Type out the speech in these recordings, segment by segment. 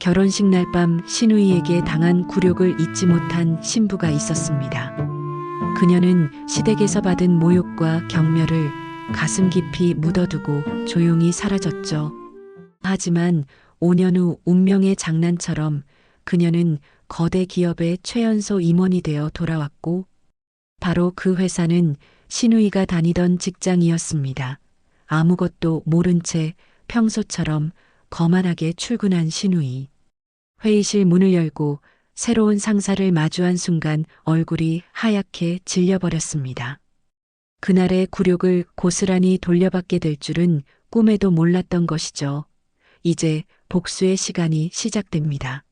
결혼식 날 밤 신우이에게 당한 굴욕을 잊지 못한 신부가 있었습니다. 그녀는 시댁에서 받은 모욕과 경멸을 가슴 깊이 묻어두고 조용히 사라졌죠. 하지만 5년 후 운명의 장난처럼 그녀는 거대 기업의 최연소 임원이 되어 돌아왔고, 바로 그 회사는 신우이가 다니던 직장이었습니다. 아무것도 모른 채 평소처럼 거만하게 출근한 신우이. 회의실 문을 열고 새로운 상사를 마주한 순간 얼굴이 하얗게 질려버렸습니다. 그날의 굴욕을 고스란히 돌려받게 될 줄은 꿈에도 몰랐던 것이죠. 이제 복수의 시간이 시작됩니다.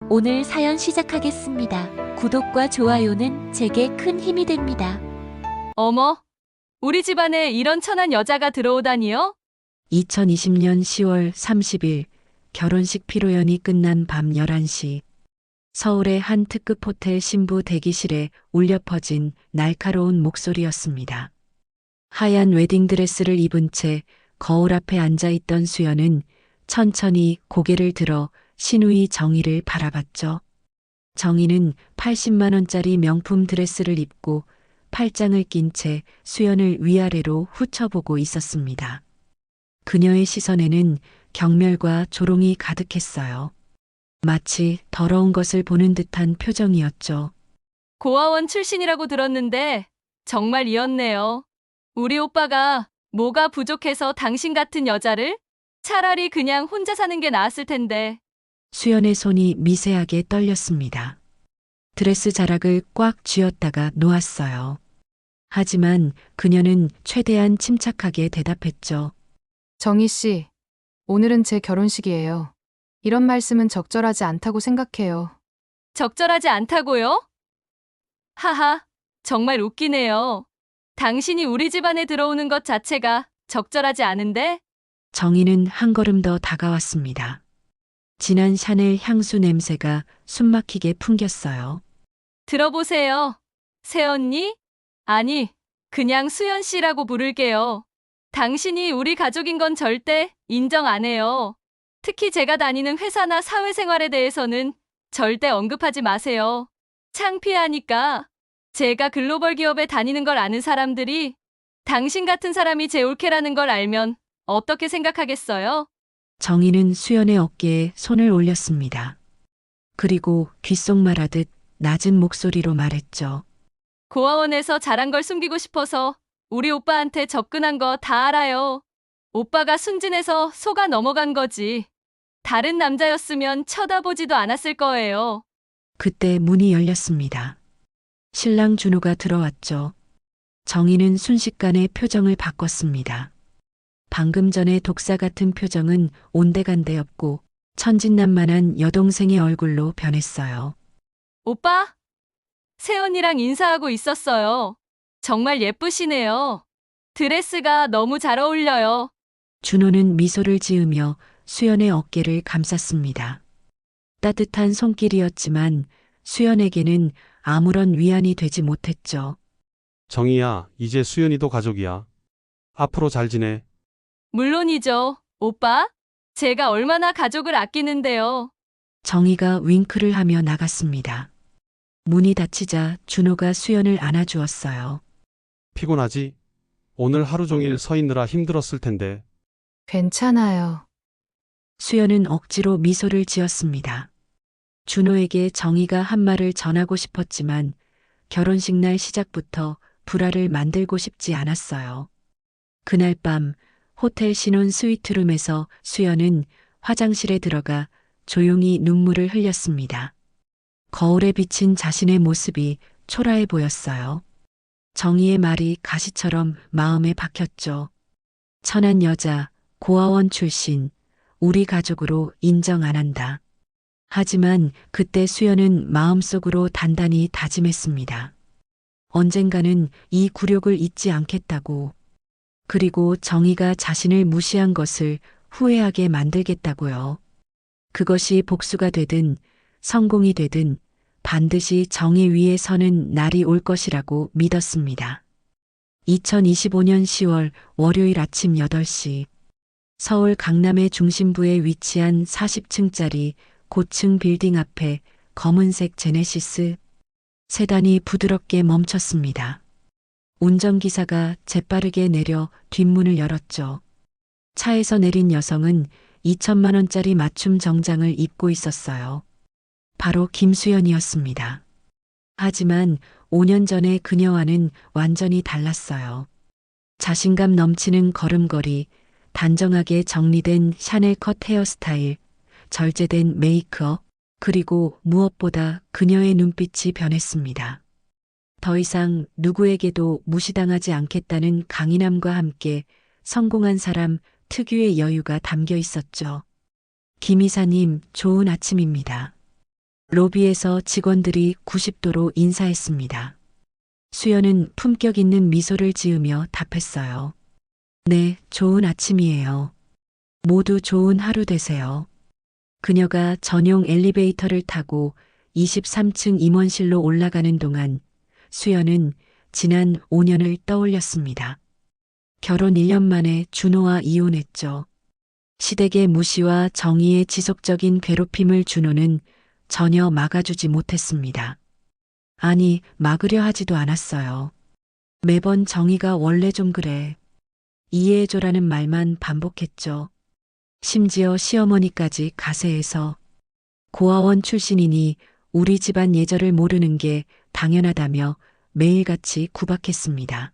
오늘 사연 시작하겠습니다. 구독과 좋아요는 제게 큰 힘이 됩니다. 어머, 우리 집안에 이런 천한 여자가 들어오다니요? 2020년 10월 30일 결혼식 피로연이 끝난 밤 11시 서울의 한 특급 호텔 신부 대기실에 울려 퍼진 날카로운 목소리였습니다. 하얀 웨딩드레스를 입은 채 거울 앞에 앉아있던 수연은 천천히 고개를 들어 신우이 정희를 바라봤죠. 정희는 80만 원짜리 명품 드레스를 입고 팔짱을 낀 채 수연을 위아래로 훑어보고 있었습니다. 그녀의 시선에는 경멸과 조롱이 가득했어요. 마치 더러운 것을 보는 듯한 표정이었죠. 고아원 출신이라고 들었는데 정말 이었네요. 우리 오빠가 뭐가 부족해서 당신 같은 여자를? 차라리 그냥 혼자 사는 게 나았을 텐데. 수연의 손이 미세하게 떨렸습니다. 드레스 자락을 꽉 쥐었다가 놓았어요. 하지만 그녀는 최대한 침착하게 대답했죠. 정희 씨, 오늘은 제 결혼식이에요. 이런 말씀은 적절하지 않다고 생각해요. 적절하지 않다고요? 하하, 정말 웃기네요. 당신이 우리 집안에 들어오는 것 자체가 적절하지 않은데? 정희는 한 걸음 더 다가왔습니다. 진한 샤넬 향수 냄새가 숨막히게 풍겼어요. 들어보세요. 새언니? 아니, 그냥 수연 씨라고 부를게요. 당신이 우리 가족인 건 절대 인정 안 해요. 특히 제가 다니는 회사나 사회생활에 대해서는 절대 언급하지 마세요. 창피하니까. 제가 글로벌 기업에 다니는 걸 아는 사람들이 당신 같은 사람이 제 올케라는 걸 알면 어떻게 생각하겠어요? 정희는 수연의 어깨에 손을 올렸습니다. 그리고 귓속말하듯 낮은 목소리로 말했죠. 고아원에서 잘한 걸 숨기고 싶어서 우리 오빠한테 접근한 거 다 알아요. 오빠가 순진해서 속아 넘어간 거지. 다른 남자였으면 쳐다보지도 않았을 거예요. 그때 문이 열렸습니다. 신랑 준호가 들어왔죠. 정희는 순식간에 표정을 바꿨습니다. 방금 전의 독사 같은 표정은 온데간데 없고 천진난만한 여동생의 얼굴로 변했어요. 오빠? 새언니랑 인사하고 있었어요. 정말 예쁘시네요. 드레스가 너무 잘 어울려요. 준호는 미소를 지으며 수연의 어깨를 감쌌습니다. 따뜻한 손길이었지만 수연에게는 아무런 위안이 되지 못했죠. 정희야, 이제 수연이도 가족이야. 앞으로 잘 지내. 물론이죠, 오빠. 제가 얼마나 가족을 아끼는데요. 정희가 윙크를 하며 나갔습니다. 문이 닫히자 준호가 수연을 안아주었어요. 피곤하지? 오늘 하루 종일 서 있느라 힘들었을 텐데. 괜찮아요. 수연은 억지로 미소를 지었습니다. 준호에게 정희가 한 말을 전하고 싶었지만 결혼식 날 시작부터 불화를 만들고 싶지 않았어요. 그날 밤 호텔 신혼 스위트룸에서 수연은 화장실에 들어가 조용히 눈물을 흘렸습니다. 거울에 비친 자신의 모습이 초라해 보였어요. 정희의 말이 가시처럼 마음에 박혔죠. 천한 여자, 고아원 출신, 우리 가족으로 인정 안 한다. 하지만 그때 수연은 마음속으로 단단히 다짐했습니다. 언젠가는 이 굴욕을 잊지 않겠다고. 그리고 정희가 자신을 무시한 것을 후회하게 만들겠다고요. 그것이 복수가 되든 성공이 되든 반드시 정의 위에 서는 날이 올 것이라고 믿었습니다. 2025년 10월 월요일 아침 8시 서울 강남의 중심부에 위치한 40층짜리 고층 빌딩 앞에 검은색 제네시스 세단이 부드럽게 멈췄습니다. 운전기사가 재빠르게 내려 뒷문을 열었죠. 차에서 내린 여성은 2천만 원짜리 맞춤 정장을 입고 있었어요. 바로 김수연이었습니다. 하지만 5년 전의 그녀와는 완전히 달랐어요. 자신감 넘치는 걸음걸이, 단정하게 정리된 샤넬 컷 헤어스타일, 절제된 메이크업, 그리고 무엇보다 그녀의 눈빛이 변했습니다. 더 이상 누구에게도 무시당하지 않겠다는 강인함과 함께 성공한 사람 특유의 여유가 담겨 있었죠. 김 이사님, 좋은 아침입니다. 로비에서 직원들이 90도로 인사했습니다. 수연은 품격 있는 미소를 지으며 답했어요. 네, 좋은 아침이에요. 모두 좋은 하루 되세요. 그녀가 전용 엘리베이터를 타고 23층 임원실로 올라가는 동안 수연은 지난 5년을 떠올렸습니다. 결혼 1년 만에 준호와 이혼했죠. 시댁의 무시와 정의의 지속적인 괴롭힘을 준호는 전혀 막아주지 못했습니다. 아니, 막으려 하지도 않았어요. 매번 정의가 원래 좀 그래. 이해해줘라는 말만 반복했죠. 심지어 시어머니까지 가세해서 고아원 출신이니 우리 집안 예절을 모르는 게 당연하다며 매일같이 구박했습니다.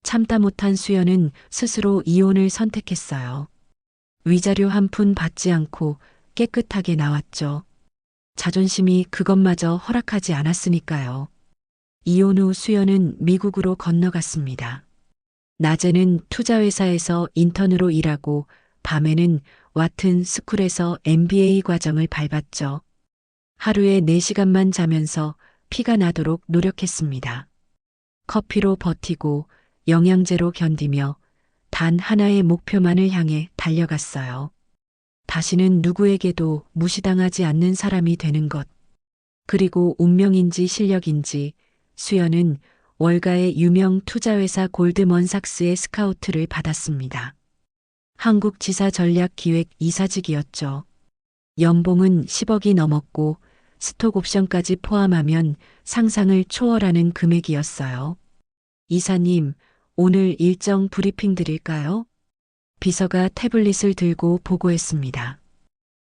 참다 못한 수연은 스스로 이혼을 선택했어요. 위자료 한 푼 받지 않고 깨끗하게 나왔죠. 자존심이 그것마저 허락하지 않았으니까요. 이혼 후 수연은 미국으로 건너갔습니다. 낮에는 투자회사에서 인턴으로 일하고 밤에는 와튼 스쿨에서 MBA 과정을 밟았죠. 하루에 4시간만 자면서 피가 나도록 노력했습니다. 커피로 버티고 영양제로 견디며 단 하나의 목표만을 향해 달려갔어요. 다시는 누구에게도 무시당하지 않는 사람이 되는 것. 그리고 운명인지 실력인지 수연은 월가의 유명 투자회사 골드먼삭스의 스카우트를 받았습니다. 한국지사전략기획 이사직이었죠. 연봉은 10억이 넘었고 스톡 옵션까지 포함하면 상상을 초월하는 금액이었어요. 이사님, 오늘 일정 브리핑 드릴까요? 비서가 태블릿을 들고 보고했습니다.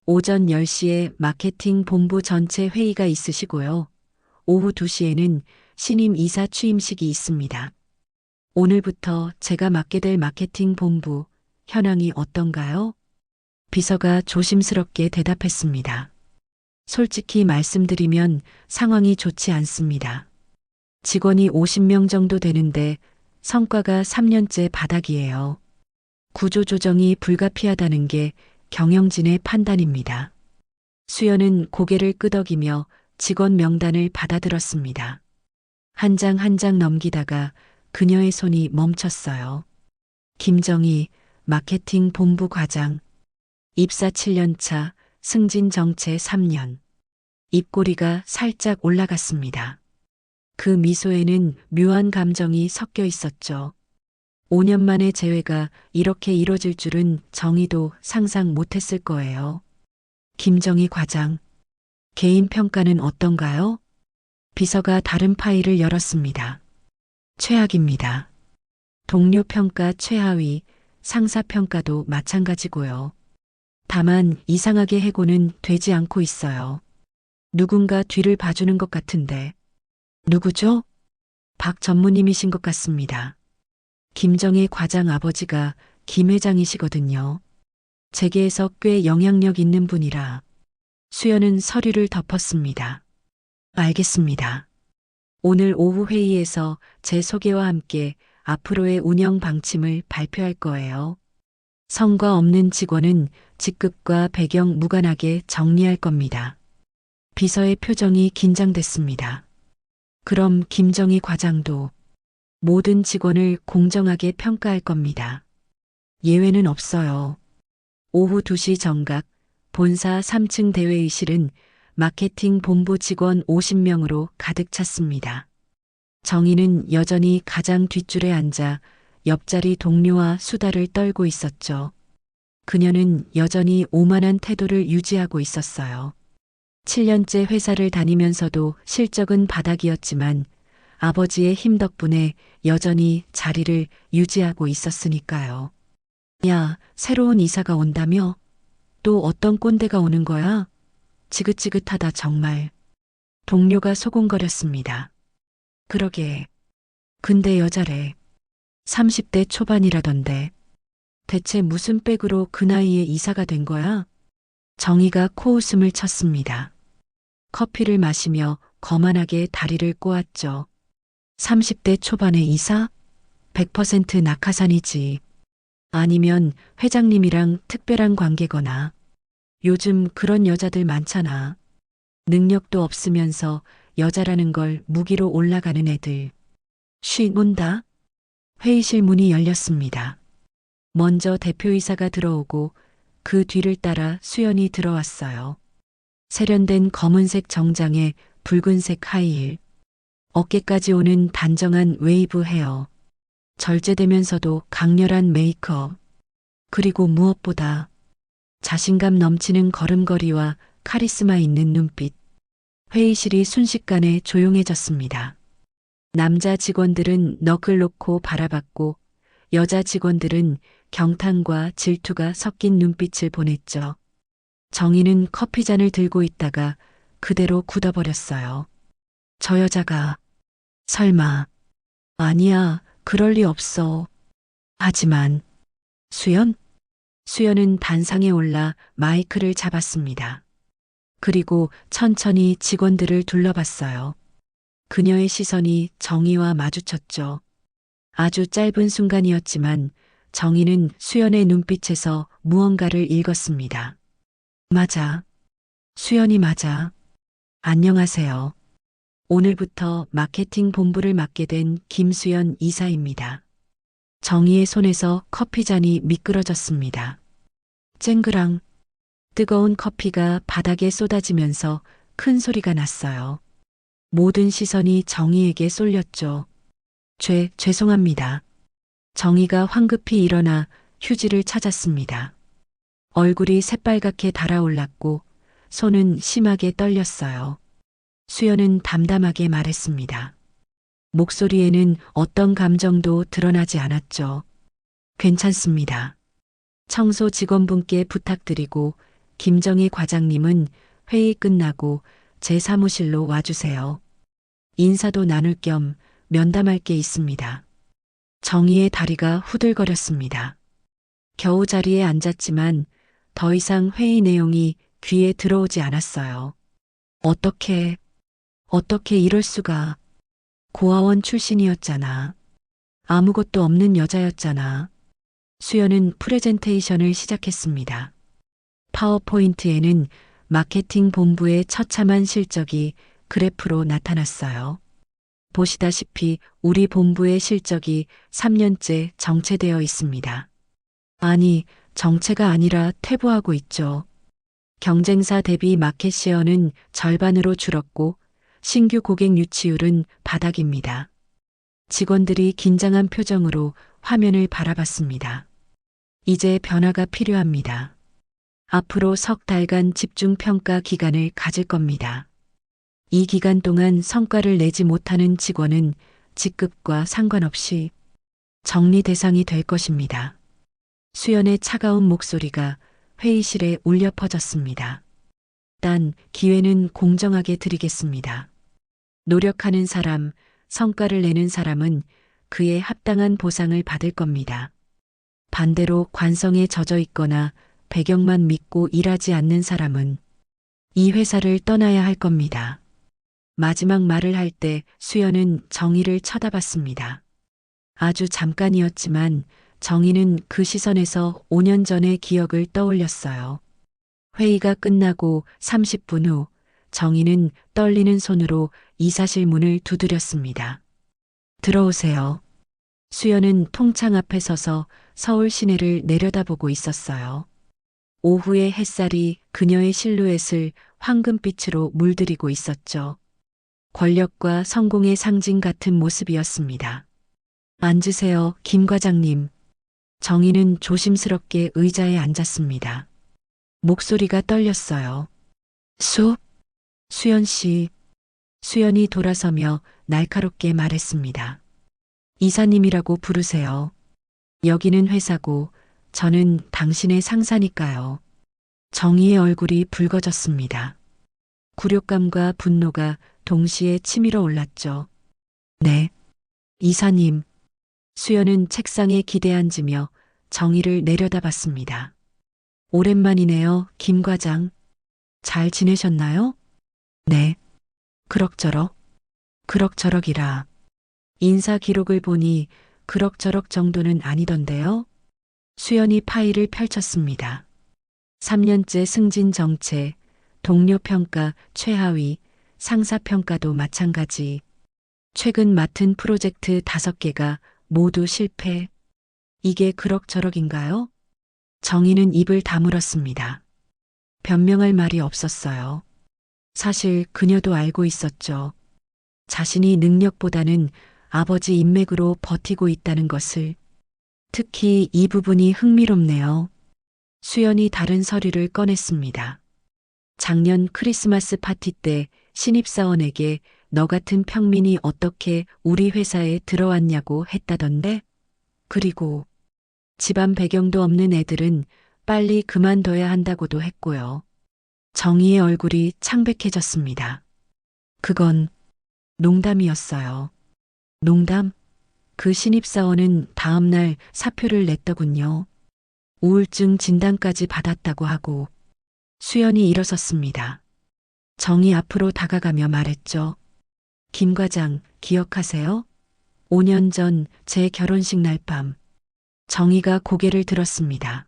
오전 10시에 마케팅 본부 전체 회의가 있으시고요. 오후 2시에는 신임 이사 취임식이 있습니다. 오늘부터 제가 맡게 될 마케팅 본부 현황이 어떤가요? 비서가 조심스럽게 대답했습니다. 솔직히 말씀드리면 상황이 좋지 않습니다. 직원이 50명 정도 되는데 성과가 3년째 바닥이에요. 구조조정이 불가피하다는 게 경영진의 판단입니다. 수연은 고개를 끄덕이며 직원 명단을 받아들었습니다. 한 장 한 장 넘기다가 그녀의 손이 멈췄어요. 김정희, 마케팅 본부 과장, 입사 7년차, 승진 정체 3년. 입꼬리가 살짝 올라갔습니다. 그 미소에는 묘한 감정이 섞여 있었죠. 5년 만의 재회가 이렇게 이뤄질 줄은 정의도 상상 못했을 거예요. 김정희 과장, 개인 평가는 어떤가요? 비서가 다른 파일을 열었습니다. 최악입니다. 동료 평가 최하위, 상사 평가도 마찬가지고요. 다만 이상하게 해고는 되지 않고 있어요. 누군가 뒤를 봐주는 것 같은데. 누구죠? 박 전무님이신 것 같습니다. 김정희 과장 아버지가 김 회장이시거든요. 재계에서 꽤 영향력 있는 분이라. 수연은 서류를 덮었습니다. 알겠습니다. 오늘 오후 회의에서 제 소개와 함께 앞으로의 운영 방침을 발표할 거예요. 성과 없는 직원은 직급과 배경 무관하게 정리할 겁니다. 비서의 표정이 긴장됐습니다. 그럼 김정희 과장도 모든 직원을 공정하게 평가할 겁니다. 예외는 없어요. 오후 2시 정각 본사 3층 대회의실은 마케팅 본부 직원 50명으로 가득 찼습니다. 정희는 여전히 가장 뒷줄에 앉아 옆자리 동료와 수다를 떨고 있었죠. 그녀는 여전히 오만한 태도를 유지하고 있었어요. 7년째 회사를 다니면서도 실적은 바닥이었지만 아버지의 힘 덕분에 여전히 자리를 유지하고 있었으니까요. 야, 새로운 이사가 온다며? 또 어떤 꼰대가 오는 거야? 지긋지긋하다 정말. 동료가 소곤거렸습니다. 그러게. 근데 여자래. 30대 초반이라던데. 대체 무슨 백으로 그 나이에 이사가 된 거야? 정희가 코웃음을 쳤습니다. 커피를 마시며 거만하게 다리를 꼬았죠. 30대 초반의 이사? 100% 낙하산이지. 아니면 회장님이랑 특별한 관계거나. 요즘 그런 여자들 많잖아. 능력도 없으면서 여자라는 걸 무기로 올라가는 애들. 쉬 논다. 회의실 문이 열렸습니다. 먼저 대표이사가 들어오고 그 뒤를 따라 수연이 들어왔어요. 세련된 검은색 정장에 붉은색 하이힐. 어깨까지 오는 단정한 웨이브 헤어. 절제되면서도 강렬한 메이크업. 그리고 무엇보다 자신감 넘치는 걸음걸이와 카리스마 있는 눈빛. 회의실이 순식간에 조용해졌습니다. 남자 직원들은 넋을 놓고 바라봤고 여자 직원들은 경탄과 질투가 섞인 눈빛을 보냈죠. 정희는 커피잔을 들고 있다가 그대로 굳어버렸어요. 저 여자가 설마. 아니야, 그럴 리 없어. 하지만 수연? 수연은 단상에 올라 마이크를 잡았습니다. 그리고 천천히 직원들을 둘러봤어요. 그녀의 시선이 정희와 마주쳤죠. 아주 짧은 순간이었지만 정희는 수연의 눈빛에서 무언가를 읽었습니다. 맞아. 수연이 맞아. 안녕하세요. 오늘부터 마케팅 본부를 맡게 된 김수연 이사입니다. 정희의 손에서 커피잔이 미끄러졌습니다. 쨍그랑. 뜨거운 커피가 바닥에 쏟아지면서 큰 소리가 났어요. 모든 시선이 정희에게 쏠렸죠. 죄송합니다. 정희가 황급히 일어나 휴지를 찾았습니다. 얼굴이 새빨갛게 달아올랐고 손은 심하게 떨렸어요. 수연은 담담하게 말했습니다. 목소리에는 어떤 감정도 드러나지 않았죠. 괜찮습니다. 청소 직원분께 부탁드리고 김정희 과장님은 회의 끝나고 제 사무실로 와주세요. 인사도 나눌 겸 면담할 게 있습니다. 정희의 다리가 후들거렸습니다. 겨우 자리에 앉았지만 더 이상 회의 내용이 귀에 들어오지 않았어요. 어떻게 이럴 수가. 고아원 출신이었잖아. 아무것도 없는 여자였잖아. 수연은 프레젠테이션을 시작했습니다. 파워포인트에는 마케팅 본부의 처참한 실적이 그래프로 나타났어요. 보시다시피 우리 본부의 실적이 3년째 정체되어 있습니다. 아니, 정체가 아니라 퇴보하고 있죠. 경쟁사 대비 마켓 시어는 절반으로 줄었고 신규 고객 유치율은 바닥입니다. 직원들이 긴장한 표정으로 화면을 바라봤습니다. 이제 변화가 필요합니다. 앞으로 석 달간 집중평가 기간을 가질 겁니다. 이 기간 동안 성과를 내지 못하는 직원은 직급과 상관없이 정리 대상이 될 것입니다. 수연의 차가운 목소리가 회의실에 울려 퍼졌습니다. 단 기회는 공정하게 드리겠습니다. 노력하는 사람, 성과를 내는 사람은 그에 합당한 보상을 받을 겁니다. 반대로 관성에 젖어 있거나 배경만 믿고 일하지 않는 사람은 이 회사를 떠나야 할 겁니다. 마지막 말을 할 때 수연은 정희를 쳐다봤습니다. 아주 잠깐이었지만 정희는 그 시선에서 5년 전의 기억을 떠올렸어요. 회의가 끝나고 30분 후 정희는 떨리는 손으로 이사실 문을 두드렸습니다. 들어오세요. 수연은 통창 앞에 서서 서울 시내를 내려다보고 있었어요. 오후의 햇살이 그녀의 실루엣을 황금빛으로 물들이고 있었죠. 권력과 성공의 상징 같은 모습이었습니다. 앉으세요, 김 과장님. 정희는 조심스럽게 의자에 앉았습니다. 목소리가 떨렸어요. 수연 씨. 수연이 돌아서며 날카롭게 말했습니다. 이사님이라고 부르세요. 여기는 회사고 저는 당신의 상사니까요. 정희의 얼굴이 붉어졌습니다. 굴욕감과 분노가 동시에 치밀어 올랐죠. 네. 이사님. 수연은 책상에 기대앉으며 정희를 내려다봤습니다. 오랜만이네요, 김 과장. 잘 지내셨나요? 네. 그럭저럭. 그럭저럭이라. 인사 기록을 보니 그럭저럭 정도는 아니던데요. 수연이 파일을 펼쳤습니다. 3년째 승진 정체, 동료 평가 최하위, 상사 평가도 마찬가지. 최근 맡은 프로젝트 5개가 모두 실패. 이게 그럭저럭인가요? 정희는 입을 다물었습니다. 변명할 말이 없었어요. 사실 그녀도 알고 있었죠. 자신이 능력보다는 아버지 인맥으로 버티고 있다는 것을. 특히 이 부분이 흥미롭네요. 수연이 다른 서류를 꺼냈습니다. 작년 크리스마스 파티 때 신입사원에게 너 같은 평민이 어떻게 우리 회사에 들어왔냐고 했다던데? 그리고 집안 배경도 없는 애들은 빨리 그만둬야 한다고도 했고요. 정희의 얼굴이 창백해졌습니다. 그건 농담이었어요. 농담? 그 신입사원은 다음날 사표를 냈더군요. 우울증 진단까지 받았다고 하고. 수연이 일어섰습니다. 정희 앞으로 다가가며 말했죠. 김 과장, 기억하세요? 5년 전 제 결혼식 날 밤. 정희가 고개를 들었습니다.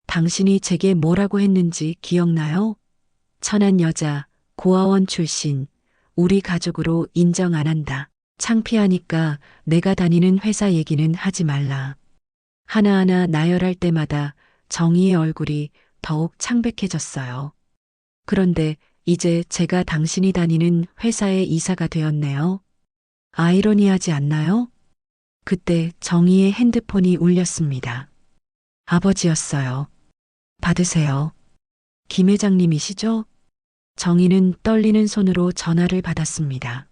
당신이 제게 뭐라고 했는지 기억나요? 천한 여자, 고아원 출신, 우리 가족으로 인정 안 한다. 창피하니까 내가 다니는 회사 얘기는 하지 말라. 하나하나 나열할 때마다 정희의 얼굴이 더욱 창백해졌어요. 그런데 이제 제가 당신이 다니는 회사의 이사가 되었네요. 아이러니하지 않나요? 그때 정희의 핸드폰이 울렸습니다. 아버지였어요. 받으세요. 김 회장님이시죠? 정희는 떨리는 손으로 전화를 받았습니다.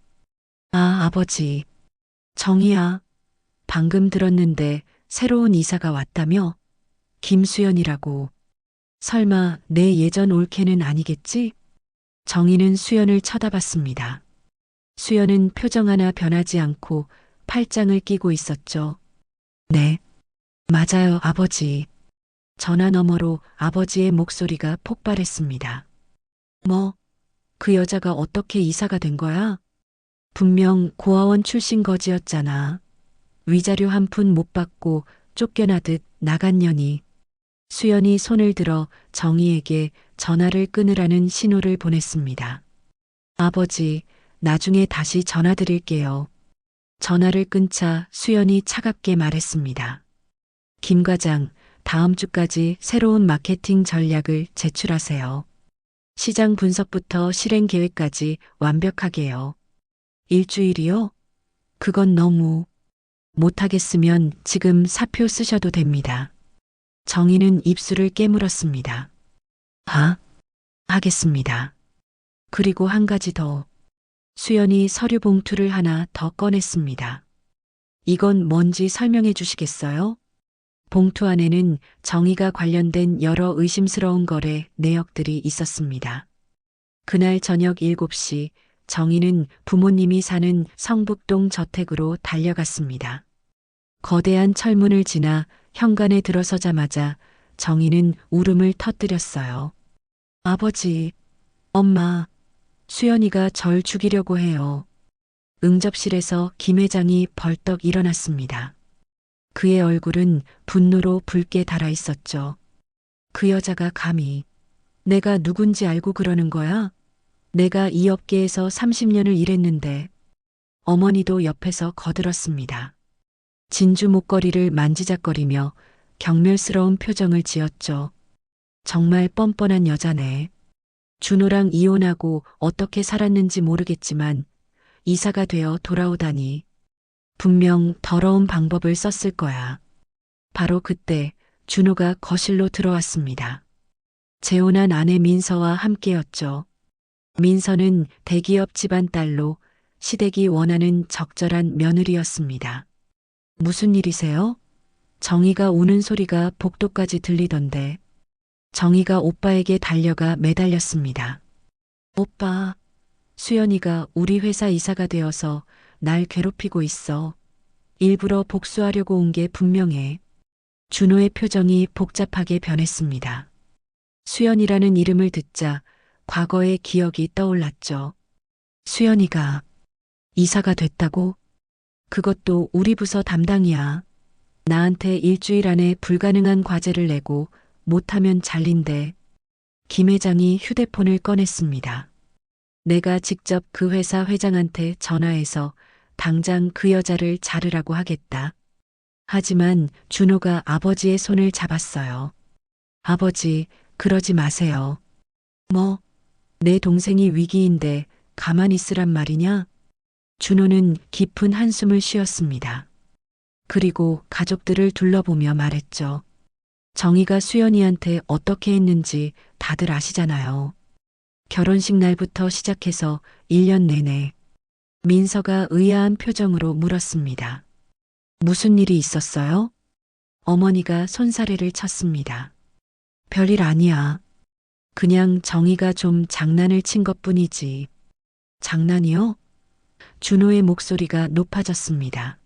아, 아버지. 정희야. 방금 들었는데 새로운 이사가 왔다며? 김수연이라고. 설마 내 예전 올케는 아니겠지? 정희는 수연을 쳐다봤습니다. 수연은 표정 하나 변하지 않고 팔짱을 끼고 있었죠. 네. 맞아요, 아버지. 전화 너머로 아버지의 목소리가 폭발했습니다. 뭐, 그 여자가 어떻게 이사가 된 거야? 분명 고아원 출신 거지였잖아. 위자료 한 푼 못 받고 쫓겨나듯 나간 년이. 수연이 손을 들어 정희에게 전화를 끊으라는 신호를 보냈습니다. 아버지, 나중에 다시 전화드릴게요. 전화를 끊자 수연이 차갑게 말했습니다. 김 과장, 다음 주까지 새로운 마케팅 전략을 제출하세요. 시장 분석부터 실행 계획까지 완벽하게요. 일주일이요? 그건 너무. 못하겠으면 지금 사표 쓰셔도 됩니다. 정희는 입술을 깨물었습니다. 하겠습니다. 그리고 한 가지 더. 수연이 서류 봉투를 하나 더 꺼냈습니다. 이건 뭔지 설명해 주시겠어요? 봉투 안에는 정희가 관련된 여러 의심스러운 거래 내역들이 있었습니다. 그날 저녁 7시 정희는 부모님이 사는 성북동 저택으로 달려갔습니다. 거대한 철문을 지나 현관에 들어서자마자 정희는 울음을 터뜨렸어요. 아버지, 엄마, 수연이가 절 죽이려고 해요. 응접실에서 김 회장이 벌떡 일어났습니다. 그의 얼굴은 분노로 붉게 달아 있었죠. 그 여자가 감히 내가 누군지 알고 그러는 거야? 내가 이 업계에서 30년을 일했는데. 어머니도 옆에서 거들었습니다. 진주 목걸이를 만지작거리며 경멸스러운 표정을 지었죠. 정말 뻔뻔한 여자네. 준호랑 이혼하고 어떻게 살았는지 모르겠지만 이사가 되어 돌아오다니. 분명 더러운 방법을 썼을 거야. 바로 그때 준호가 거실로 들어왔습니다. 재혼한 아내 민서와 함께였죠. 민서는 대기업 집안 딸로 시댁이 원하는 적절한 며느리였습니다. 무슨 일이세요? 정희가 우는 소리가 복도까지 들리던데 정희가 오빠에게 달려가 매달렸습니다. 오빠, 수연이가 우리 회사 이사가 되어서 날 괴롭히고 있어. 일부러 복수하려고 온 게 분명해. 준호의 표정이 복잡하게 변했습니다. 수연이라는 이름을 듣자 과거의 기억이 떠올랐죠. 수연이가 이사가 됐다고? 그것도 우리 부서 담당이야. 나한테 일주일 안에 불가능한 과제를 내고 못하면 잘린대. 김 회장이 휴대폰을 꺼냈습니다. 내가 직접 그 회사 회장한테 전화해서 당장 그 여자를 자르라고 하겠다. 하지만 준호가 아버지의 손을 잡았어요. 아버지, 그러지 마세요. 뭐, 내 동생이 위기인데 가만히 있으란 말이냐? 준호는 깊은 한숨을 쉬었습니다. 그리고 가족들을 둘러보며 말했죠. 정희가 수연이한테 어떻게 했는지 다들 아시잖아요. 결혼식 날부터 시작해서 1년 내내. 민서가 의아한 표정으로 물었습니다. 무슨 일이 있었어요? 어머니가 손사래를 쳤습니다. 별일 아니야. 그냥 정희가 좀 장난을 친 것뿐이지. 장난이요? 준호의 목소리가 높아졌습니다.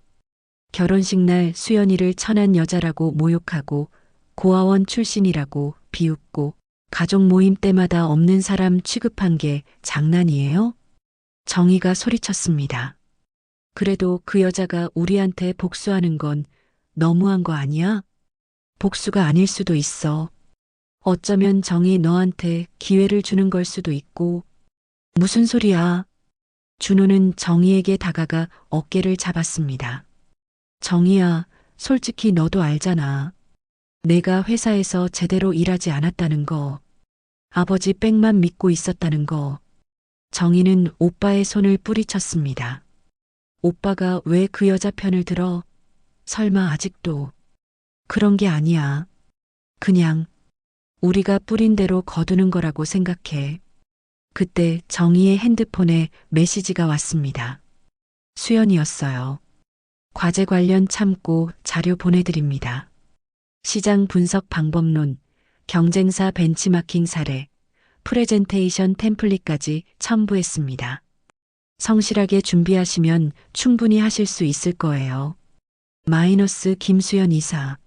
결혼식 날 수연이를 천한 여자라고 모욕하고 고아원 출신이라고 비웃고 가족 모임 때마다 없는 사람 취급한 게 장난이에요? 정희가 소리쳤습니다. 그래도 그 여자가 우리한테 복수하는 건 너무한 거 아니야? 복수가 아닐 수도 있어. 어쩌면 정희 너한테 기회를 주는 걸 수도 있고. 무슨 소리야? 준호는 정희에게 다가가 어깨를 잡았습니다. 정희야, 솔직히 너도 알잖아. 내가 회사에서 제대로 일하지 않았다는 거. 아버지 빽만 믿고 있었다는 거. 정희는 오빠의 손을 뿌리쳤습니다. 오빠가 왜 그 여자 편을 들어? 설마 아직도. 그런 게 아니야. 그냥 우리가 뿌린 대로 거두는 거라고 생각해. 그때 정희의 핸드폰에 메시지가 왔습니다. 수연이었어요. 과제 관련 참고 자료 보내드립니다. 시장 분석 방법론, 경쟁사 벤치마킹 사례, 프레젠테이션 템플릿까지 첨부했습니다. 성실하게 준비하시면 충분히 하실 수 있을 거예요. 마이너스 김수연 이사.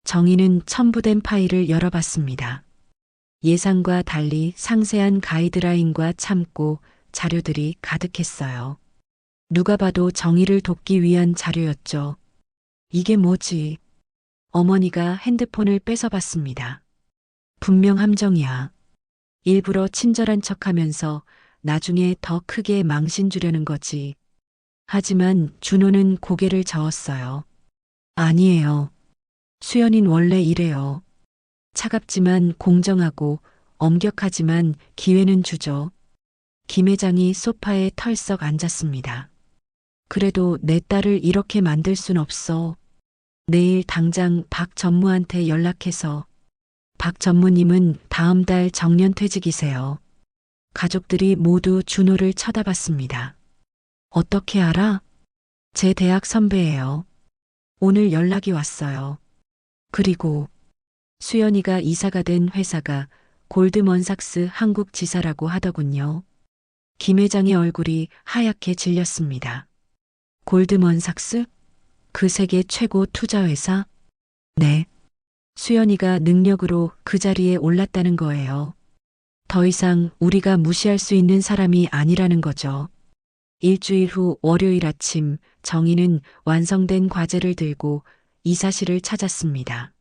정희는 첨부된 파일을 열어봤습니다. 예상과 달리 상세한 가이드라인과 참고 자료들이 가득했어요. 누가 봐도 정희를 돕기 위한 자료였죠. 이게 뭐지? 어머니가 핸드폰을 뺏어봤습니다. 분명 함정이야. 일부러 친절한 척하면서 나중에 더 크게 망신 주려는 거지. 하지만 준호는 고개를 저었어요. 아니에요. 수연인 원래 이래요. 차갑지만 공정하고 엄격하지만 기회는 주죠. 김 회장이 소파에 털썩 앉았습니다. 그래도 내 딸을 이렇게 만들 순 없어. 내일 당장 박 전무한테 연락해서. 박 전무님은 다음 달 정년퇴직이세요. 가족들이 모두 준호를 쳐다봤습니다. 어떻게 알아? 제 대학 선배예요. 오늘 연락이 왔어요. 그리고 수연이가 이사가 된 회사가 골드먼삭스 한국 지사라고 하더군요. 김 회장의 얼굴이 하얗게 질렸습니다. 골드먼삭스? 그 세계 최고 투자회사? 네. 수연이가 능력으로 그 자리에 올랐다는 거예요. 더 이상 우리가 무시할 수 있는 사람이 아니라는 거죠. 일주일 후 월요일 아침 정희는 완성된 과제를 들고 이사실을 찾았습니다.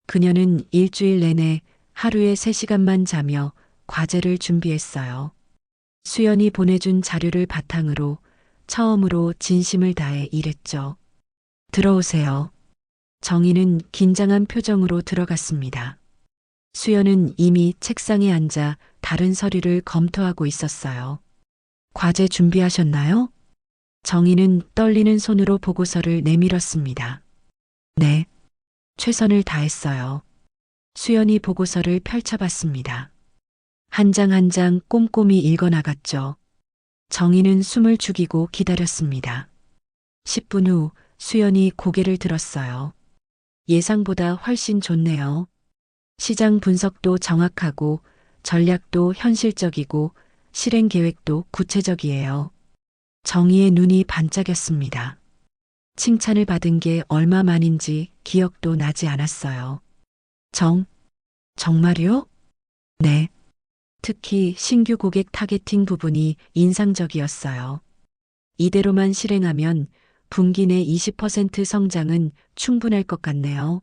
그녀는 일주일 내내 하루에 3시간만 자며 과제를 준비했어요. 수연이 보내준 자료를 바탕으로 처음으로 진심을 다해 일했죠. 들어오세요. 정희는 긴장한 표정으로 들어갔습니다. 수연은 이미 책상에 앉아 다른 서류를 검토하고 있었어요. 과제 준비하셨나요? 정희는 떨리는 손으로 보고서를 내밀었습니다. 네. 최선을 다했어요. 수연이 보고서를 펼쳐봤습니다. 한 장 한 장 꼼꼼히 읽어나갔죠. 정희는 숨을 죽이고 기다렸습니다. 10분 후 수연이 고개를 들었어요. 예상보다 훨씬 좋네요. 시장 분석도 정확하고 전략도 현실적이고 실행 계획도 구체적이에요. 정희의 눈이 반짝였습니다. 칭찬을 받은 게 얼마만인지 기억도 나지 않았어요. 정말요? 네. 특히 신규 고객 타겟팅 부분이 인상적이었어요. 이대로만 실행하면 분기 내 20% 성장은 충분할 것 같네요.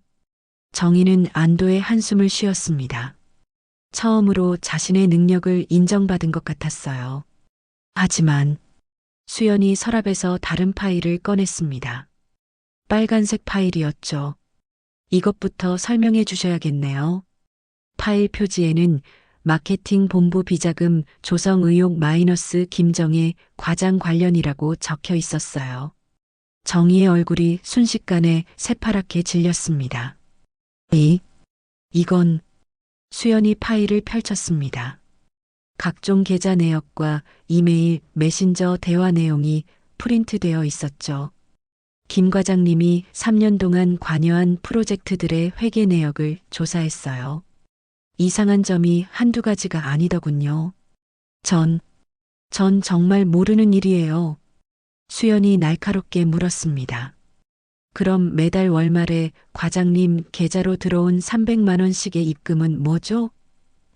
정희는 안도의 한숨을 쉬었습니다. 처음으로 자신의 능력을 인정받은 것 같았어요. 하지만 수연이 서랍에서 다른 파일을 꺼냈습니다. 빨간색 파일이었죠. 이것부터 설명해 주셔야겠네요. 파일 표지에는 마케팅 본부 비자금 조성 의혹 마이너스 김정혜 과장 관련이라고 적혀 있었어요. 정희의 얼굴이 순식간에 새파랗게 질렸습니다. 이건 수연이 파일을 펼쳤습니다. 각종 계좌 내역과 이메일, 메신저 대화 내용이 프린트되어 있었죠. 김 과장님이 3년 동안 관여한 프로젝트들의 회계 내역을 조사했어요. 이상한 점이 한두 가지가 아니더군요. 전 정말 모르는 일이에요. 수연이 날카롭게 물었습니다. 그럼 매달 월말에 과장님 계좌로 들어온 300만 원씩의 입금은 뭐죠?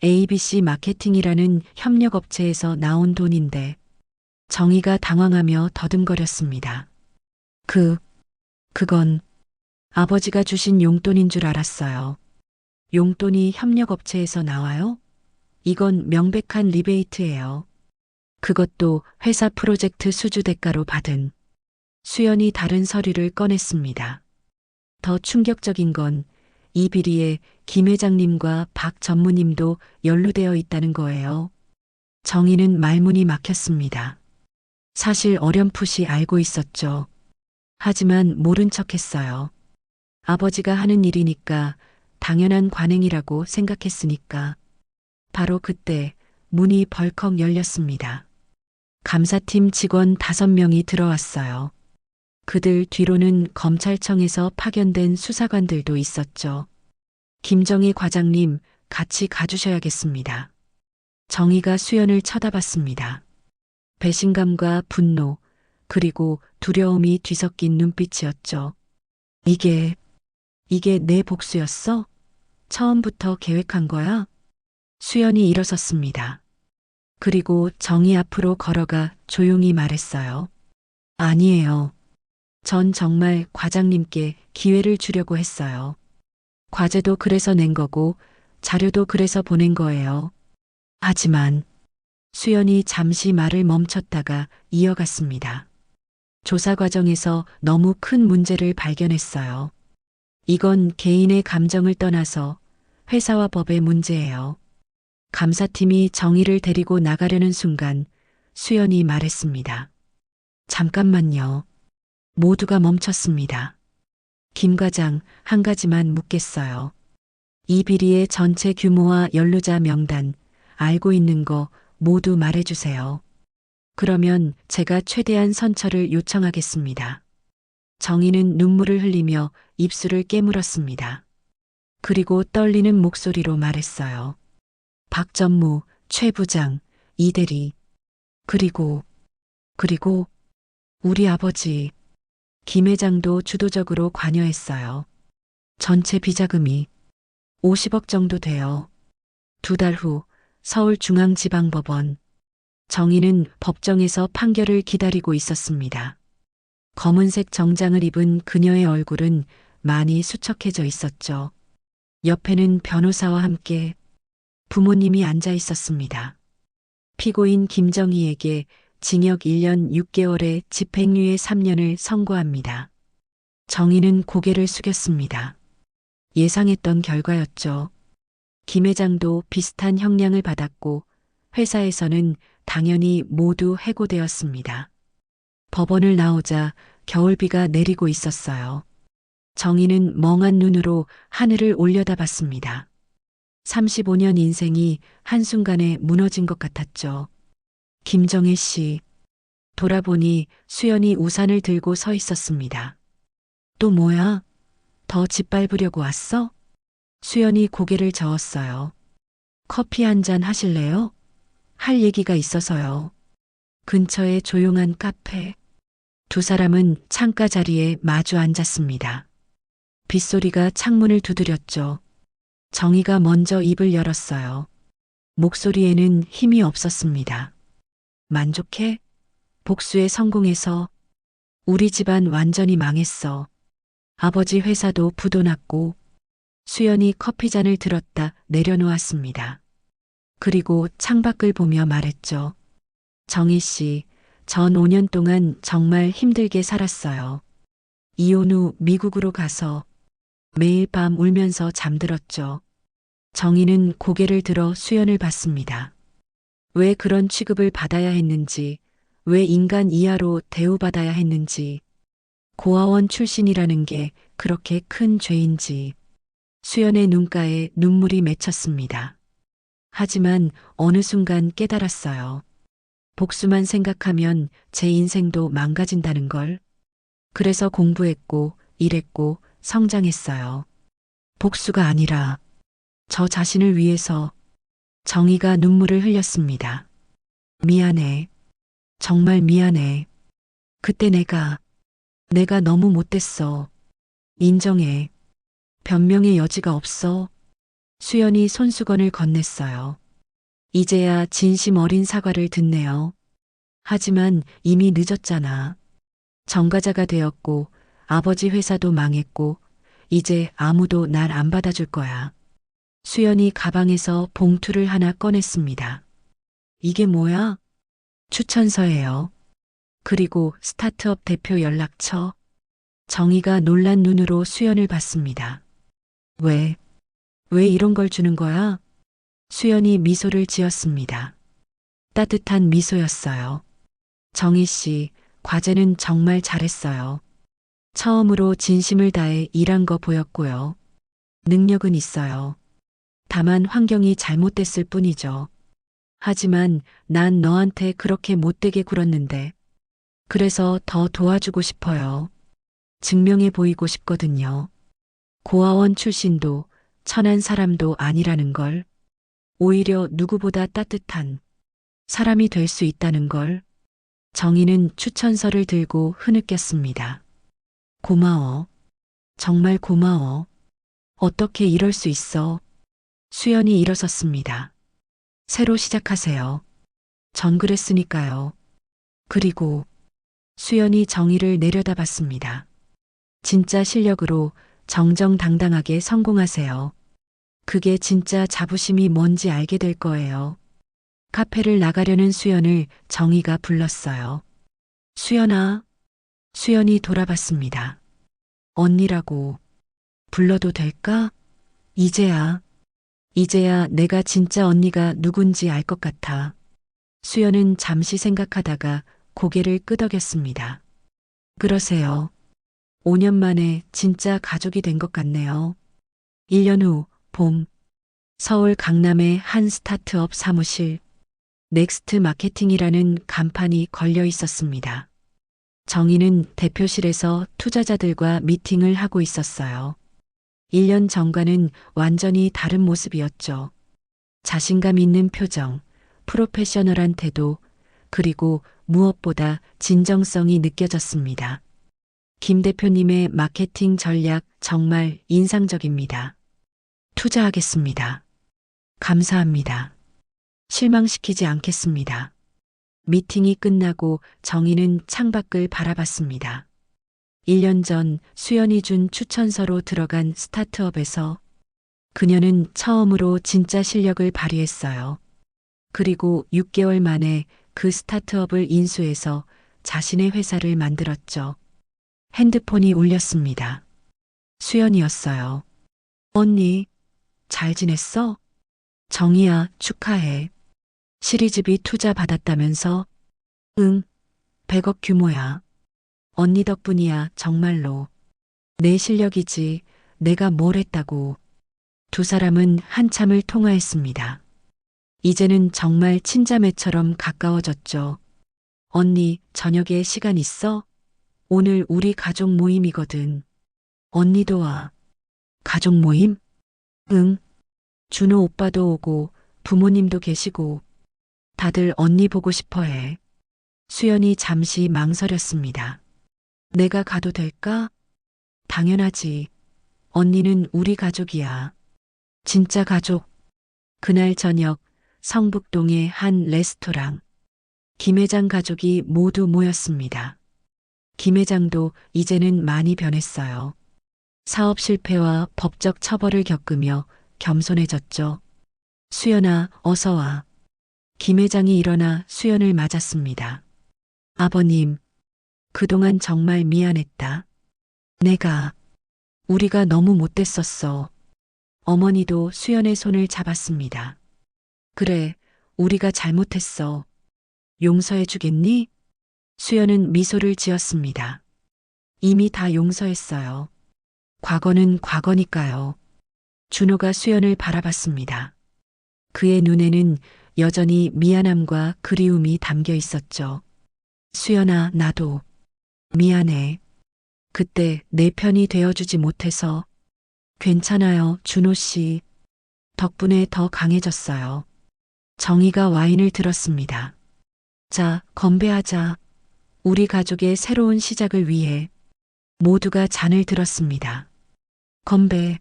ABC 마케팅이라는 협력업체에서 나온 돈인데 정희가 당황하며 더듬거렸습니다. 그건 아버지가 주신 용돈인 줄 알았어요. 용돈이 협력업체에서 나와요? 이건 명백한 리베이트예요. 그것도 회사 프로젝트 수주 대가로 받은. 수연이 다른 서류를 꺼냈습니다. 더 충격적인 건 이 비리에 김 회장님과 박 전무님도 연루되어 있다는 거예요. 정희는 말문이 막혔습니다. 사실 어렴풋이 알고 있었죠. 하지만 모른 척했어요. 아버지가 하는 일이니까 당연한 관행이라고 생각했으니까. 바로 그때 문이 벌컥 열렸습니다. 감사팀 직원 5명이 들어왔어요. 그들 뒤로는 검찰청에서 파견된 수사관들도 있었죠. 김정희 과장님, 같이 가주셔야겠습니다. 정희가 수연을 쳐다봤습니다. 배신감과 분노, 그리고 두려움이 뒤섞인 눈빛이었죠. 이게 내 복수였어? 처음부터 계획한 거야? 수연이 일어섰습니다. 그리고 정희 앞으로 걸어가 조용히 말했어요. 아니에요. 전 정말 과장님께 기회를 주려고 했어요. 과제도 그래서 낸 거고 자료도 그래서 보낸 거예요. 하지만 수연이 잠시 말을 멈췄다가 이어갔습니다. 조사 과정에서 너무 큰 문제를 발견했어요. 이건 개인의 감정을 떠나서 회사와 법의 문제예요. 감사팀이 정희를 데리고 나가려는 순간 수연이 말했습니다. 잠깐만요. 모두가 멈췄습니다. 김 과장, 한 가지만 묻겠어요. 이 비리의 전체 규모와 연루자 명단, 알고 있는 거 모두 말해주세요. 그러면 제가 최대한 선처를 요청하겠습니다. 정희는 눈물을 흘리며 입술을 깨물었습니다. 그리고 떨리는 목소리로 말했어요. 박 전무, 최 부장, 이 대리, 그리고 우리 아버지, 김 회장도 주도적으로 관여했어요. 전체 비자금이 50억 정도 돼요. 2달 후 서울중앙지방법원. 정희는 법정에서 판결을 기다리고 있었습니다. 검은색 정장을 입은 그녀의 얼굴은 많이 수척해져 있었죠. 옆에는 변호사와 함께 부모님이 앉아 있었습니다. 피고인 김정희에게 징역 1년 6개월에 집행유예 3년을 선고합니다. 정희는 고개를 숙였습니다. 예상했던 결과였죠. 김 회장도 비슷한 형량을 받았고 회사에서는 당연히 모두 해고되었습니다. 법원을 나오자 겨울비가 내리고 있었어요. 정희는 멍한 눈으로 하늘을 올려다봤습니다. 35년 인생이 한순간에 무너진 것 같았죠. 김정혜 씨. 돌아보니 수연이 우산을 들고 서 있었습니다. 또 뭐야? 더 짓밟으려고 왔어? 수연이 고개를 저었어요. 커피 한 잔 하실래요? 할 얘기가 있어서요. 근처에 조용한 카페. 두 사람은 창가 자리에 마주 앉았습니다. 빗소리가 창문을 두드렸죠. 정희가 먼저 입을 열었어요. 목소리에는 힘이 없었습니다. 만족해? 복수에 성공해서 우리 집안 완전히 망했어. 아버지 회사도 부도 났고. 수연이 커피잔을 들었다 내려놓았습니다. 그리고 창밖을 보며 말했죠. 정희 씨, 전 5년 동안 정말 힘들게 살았어요. 이혼 후 미국으로 가서 매일 밤 울면서 잠들었죠. 정희는 고개를 들어 수연을 봤습니다. 왜 그런 취급을 받아야 했는지, 왜 인간 이하로 대우받아야 했는지, 고아원 출신이라는 게 그렇게 큰 죄인지. 수연의 눈가에 눈물이 맺혔습니다. 하지만 어느 순간 깨달았어요. 복수만 생각하면 제 인생도 망가진다는 걸. 그래서 공부했고, 일했고, 성장했어요. 복수가 아니라 저 자신을 위해서. 정희가 눈물을 흘렸습니다. 미안해. 정말 미안해. 그때 내가 너무 못됐어. 인정해. 변명의 여지가 없어. 수연이 손수건을 건넸어요. 이제야 진심 어린 사과를 듣네요. 하지만 이미 늦었잖아. 전과자가 되었고, 아버지 회사도 망했고, 이제 아무도 날 안 받아줄 거야. 수연이 가방에서 봉투를 하나 꺼냈습니다. 이게 뭐야? 추천서예요. 그리고 스타트업 대표 연락처. 정희가 놀란 눈으로 수연을 봤습니다. 왜 이런 걸 주는 거야? 수연이 미소를 지었습니다. 따뜻한 미소였어요. 정희 씨, 과제는 정말 잘했어요. 처음으로 진심을 다해 일한 거 보였고요. 능력은 있어요. 다만 환경이 잘못됐을 뿐이죠. 하지만 난 너한테 그렇게 못되게 굴었는데. 그래서 더 도와주고 싶어요. 증명해 보이고 싶거든요. 고아원 출신도 천한 사람도 아니라는 걸. 오히려 누구보다 따뜻한 사람이 될 수 있다는 걸. 정희는 추천서를 들고 흐느꼈습니다. 고마워. 정말 고마워. 어떻게 이럴 수 있어? 수연이 일어섰습니다. 새로 시작하세요. 전 그랬으니까요. 그리고 수연이 정희를 내려다봤습니다. 진짜 실력으로 정정당당하게 성공하세요. 그게 진짜 자부심이 뭔지 알게 될 거예요. 카페를 나가려는 수연을 정희가 불렀어요. 수연아. 수연이 돌아봤습니다. 언니라고 불러도 될까? 이제야 내가 진짜 언니가 누군지 알 것 같아. 수연은 잠시 생각하다가 고개를 끄덕였습니다. 그러세요. 5년 만에 진짜 가족이 된 것 같네요. 1년 후 봄, 서울 강남의 한 스타트업 사무실, 넥스트 마케팅이라는 간판이 걸려 있었습니다. 정희는 대표실에서 투자자들과 미팅을 하고 있었어요. 1년 전과는 완전히 다른 모습이었죠. 자신감 있는 표정, 프로페셔널한 태도, 그리고 무엇보다 진정성이 느껴졌습니다. 김 대표님의 마케팅 전략 정말 인상적입니다. 투자하겠습니다. 감사합니다. 실망시키지 않겠습니다. 미팅이 끝나고 정희는 창밖을 바라봤습니다. 1년 전 수연이 준 추천서로 들어간 스타트업에서 그녀는 처음으로 진짜 실력을 발휘했어요. 그리고 6개월 만에 그 스타트업을 인수해서 자신의 회사를 만들었죠. 핸드폰이 울렸습니다. 수연이었어요. 언니, 잘 지냈어? 정희야, 축하해. 시리즈비 투자 받았다면서? 응, 100억 규모야. 언니 덕분이야, 정말로. 내 실력이지, 내가 뭘 했다고. 두 사람은 한참을 통화했습니다. 이제는 정말 친자매처럼 가까워졌죠. 언니, 저녁에 시간 있어? 오늘 우리 가족 모임이거든. 언니도 와. 가족 모임? 응. 준호 오빠도 오고 부모님도 계시고 다들 언니 보고 싶어 해. 수연이 잠시 망설였습니다. 내가 가도 될까? 당연하지. 언니는 우리 가족이야. 진짜 가족. 그날 저녁 성북동의 한 레스토랑. 김 회장 가족이 모두 모였습니다. 김 회장도 이제는 많이 변했어요. 사업 실패와 법적 처벌을 겪으며 겸손해졌죠. 수연아, 어서 와. 김 회장이 일어나 수연을 맞았습니다. 아버님, 그동안 정말 미안했다. 우리가 너무 못됐었어. 어머니도 수연의 손을 잡았습니다. 그래, 우리가 잘못했어. 용서해 주겠니? 수연은 미소를 지었습니다. 이미 다 용서했어요. 과거는 과거니까요. 준호가 수연을 바라봤습니다. 그의 눈에는 여전히 미안함과 그리움이 담겨 있었죠. 수연아, 나도 미안해. 그때 내 편이 되어주지 못해서. 괜찮아요, 준호 씨. 덕분에 더 강해졌어요. 정희가 와인을 들었습니다. 자, 건배하자. 우리 가족의 새로운 시작을 위해. 모두가 잔을 들었습니다. 건배.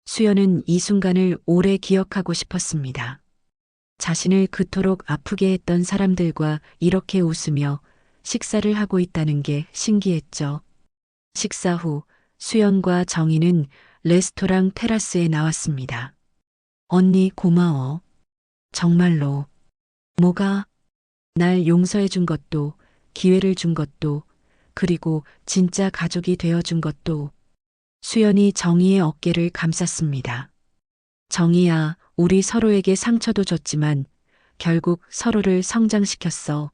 수연은 이 순간을 오래 기억하고 싶었습니다. 자신을 그토록 아프게 했던 사람들과 이렇게 웃으며 식사를 하고 있다는 게 신기했죠. 식사 후 수연과 정희는 레스토랑 테라스에 나왔습니다. 언니 고마워. 정말로. 뭐가? 날 용서해 준 것도, 기회를 준 것도, 그리고 진짜 가족이 되어 준 것도. 수연이 정희의 어깨를 감쌌습니다. 정희야, 우리 서로에게 상처도 줬지만 결국 서로를 성장시켰어.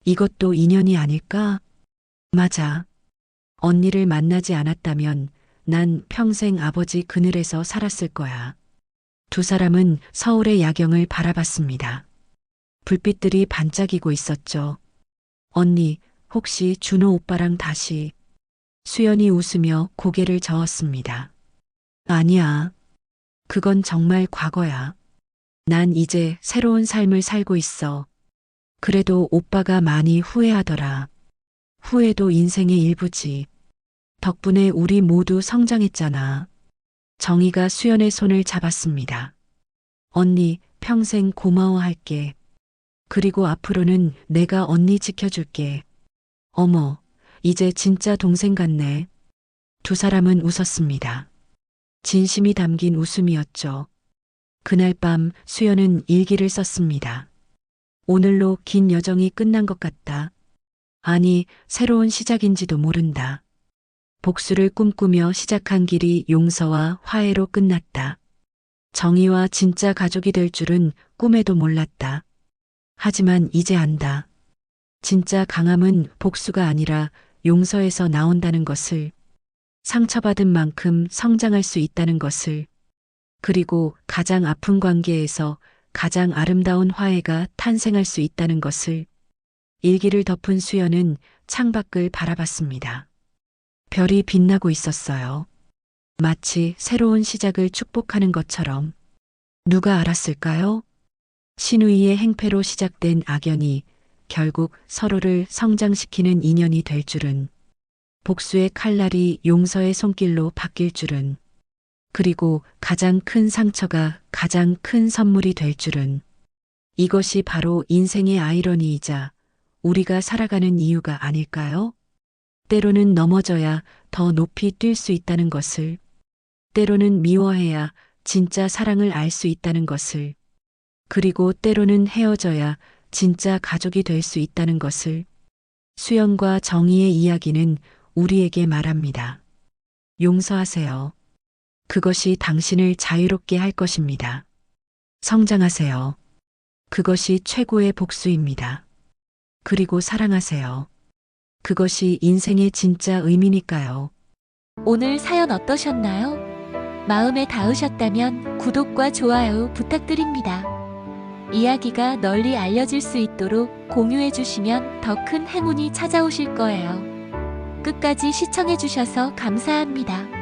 이것도 인연이 아닐까? 맞아. 언니를 만나지 않았다면 난 평생 아버지 그늘에서 살았을 거야. 두 사람은 서울의 야경을 바라봤습니다. 불빛들이 반짝이고 있었죠. 언니, 혹시 준호 오빠랑 다시. 수연이 웃으며 고개를 저었습니다. 아니야. 그건 정말 과거야. 난 이제 새로운 삶을 살고 있어. 그래도 오빠가 많이 후회하더라. 후회도 인생의 일부지. 덕분에 우리 모두 성장했잖아. 정희가 수연의 손을 잡았습니다. 언니, 평생 고마워할게. 그리고 앞으로는 내가 언니 지켜줄게. 어머, 이제 진짜 동생 같네. 두 사람은 웃었습니다. 진심이 담긴 웃음이었죠. 그날 밤 수연은 일기를 썼습니다. 오늘로 긴 여정이 끝난 것 같다. 아니, 새로운 시작인지도 모른다. 복수를 꿈꾸며 시작한 길이 용서와 화해로 끝났다. 정의와 진짜 가족이 될 줄은 꿈에도 몰랐다. 하지만 이제 안다. 진짜 강함은 복수가 아니라 용서에서 나온다는 것을, 상처받은 만큼 성장할 수 있다는 것을, 그리고 가장 아픈 관계에서 가장 아름다운 화해가 탄생할 수 있다는 것을. 일기를 덮은 수연은 창밖을 바라봤습니다. 별이 빛나고 있었어요. 마치 새로운 시작을 축복하는 것처럼. 누가 알았을까요? 신우이의 행패로 시작된 악연이 결국 서로를 성장시키는 인연이 될 줄은. 복수의 칼날이 용서의 손길로 바뀔 줄은. 그리고 가장 큰 상처가 가장 큰 선물이 될 줄은. 이것이 바로 인생의 아이러니이자 우리가 살아가는 이유가 아닐까요? 때로는 넘어져야 더 높이 뛸 수 있다는 것을, 때로는 미워해야 진짜 사랑을 알 수 있다는 것을, 그리고 때로는 헤어져야 진짜 가족이 될 수 있다는 것을. 수연과 정희의 이야기는 우리에게 말합니다. 용서하세요. 그것이 당신을 자유롭게 할 것입니다. 성장하세요. 그것이 최고의 복수입니다. 그리고 사랑하세요. 그것이 인생의 진짜 의미니까요. 오늘 사연 어떠셨나요? 마음에 닿으셨다면 구독과 좋아요 부탁드립니다. 이야기가 널리 알려질 수 있도록 공유해 주시면 더 큰 행운이 찾아오실 거예요. 끝까지 시청해 주셔서 감사합니다.